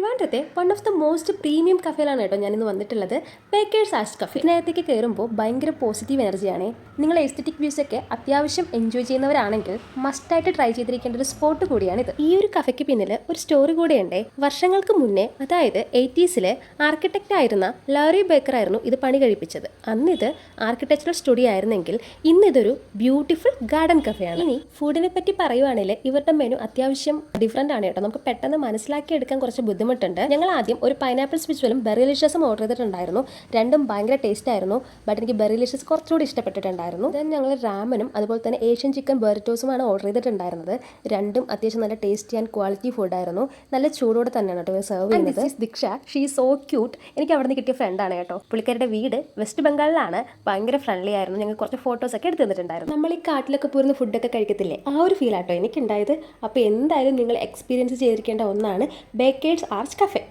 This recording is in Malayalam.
ട്രിവാൻഡ്രത്തെ one of the most premium കഫേയിലാണ് കേട്ടോ ഞാനിന്ന് വന്നിട്ടുള്ളത്. Bakers arts cafe. ഇതിനകത്തേക്ക് കയറുമ്പോൾ ഭയങ്കര പോസിറ്റീവ് എനർജിയാണ്. നിങ്ങൾ എസ്തെറ്റിക് വ്യൂസ് ഒക്കെ അത്യാവശ്യം എൻജോയ് ചെയ്യുന്നവരാണെങ്കിൽ മസ്റ്റായിട്ട് ട്രൈ ചെയ്തിരിക്കേണ്ട ഒരു സ്പോട്ട് കൂടിയാണിത്. ഈ ഒരു കഫയ്ക്ക് പിന്നിൽ ഒരു സ്റ്റോറി കൂടെയുണ്ട്. വർഷങ്ങൾക്ക് മുന്നേ, അതായത് 80s ആർക്കിടെക്റ്റ് ആയിരുന്ന ലാറി ബേക്കർ ആയിരുന്നു ഇത് പണി കഴിപ്പിച്ചത്. അന്നിത് ആർക്കിടെക്ചറൽ സ്റ്റുഡിയോ ആയിരുന്നെങ്കിൽ ഇന്നിതൊരു ബ്യൂട്ടിഫുൾ ഗാർഡൻ കഫേയാണ്. ഇനി ഫുഡിനെ പറ്റി പറയുവാണെങ്കിൽ ഇവരുടെ മെനു അത്യാവശ്യം ഡിഫറെൻ്റ് ആണ് കേട്ടോ. നമുക്ക് പെട്ടെന്ന് മനസ്സിലാക്കിയെടുക്കാൻ കുറച്ച് ബുദ്ധിമുട്ടുണ്ട്. ഞങ്ങൾ ആദ്യം ഒരു പൈനാപ്പിൾ സ്പിരിച്വലും ബെറിലിഷ്യസും ഓർഡർ ചെയ്തിട്ടുണ്ടായിരുന്നു. രണ്ടും ഭയങ്കര ടേസ്റ്റ് ആയിരുന്നു. ബട്ട് എനിക്ക് ബെറിലിഷ്യസ് കുറച്ചുകൂടി ഇഷ്ടപ്പെട്ടിട്ടുണ്ടായിരുന്നു. ദെൻ ഞങ്ങൾ റാമനും അതുപോലെ തന്നെ ഏഷ്യൻ ചിക്കൻ ബെറിറ്റോസുമാണ് ഓർഡർ ചെയ്തിട്ടുണ്ടായിരുന്നത്. രണ്ടും അത്യാവശ്യം നല്ല ടേസ്റ്റി ആൻഡ് ക്വാളിറ്റി ഫുഡായിരുന്നു. നല്ല ചൂടോടെ തന്നെയാണ് കേട്ടോ സെർവ് ചെയ്യുന്നത്. Diksha, she so cute. എനിക്ക് അവിടെ നിന്ന് കിട്ടിയ ഫ്രണ്ടാണ് കേട്ടോ. പുള്ളിക്കാരുടെ വീട് വെസ്റ്റ് ബംഗാളിലാണ്. ഭയങ്കര ഫ്രണ്ട്ലി ആയിരുന്നു. ഞങ്ങൾ കുറച്ച് ഫോട്ടോസൊക്കെ എടുത്ത് തന്നിട്ടുണ്ടായിരുന്നു. നമ്മൾ ഈ കാട്ടിലൊക്കെ പോയിരുന്ന ഫുഡൊക്കെ കഴിക്കത്തില്ലേ, ആ ഒരു ഫീൽ ആട്ടോ എനിക്കുണ്ടായത്. അപ്പോൾ എന്തായാലും നിങ്ങൾ എക്സ്പീരിയൻസ് ചെയ്തിരിക്കേണ്ട ഒന്നാണ് ബേക്കേഴ്സ് ആർട്സ് കഫേ.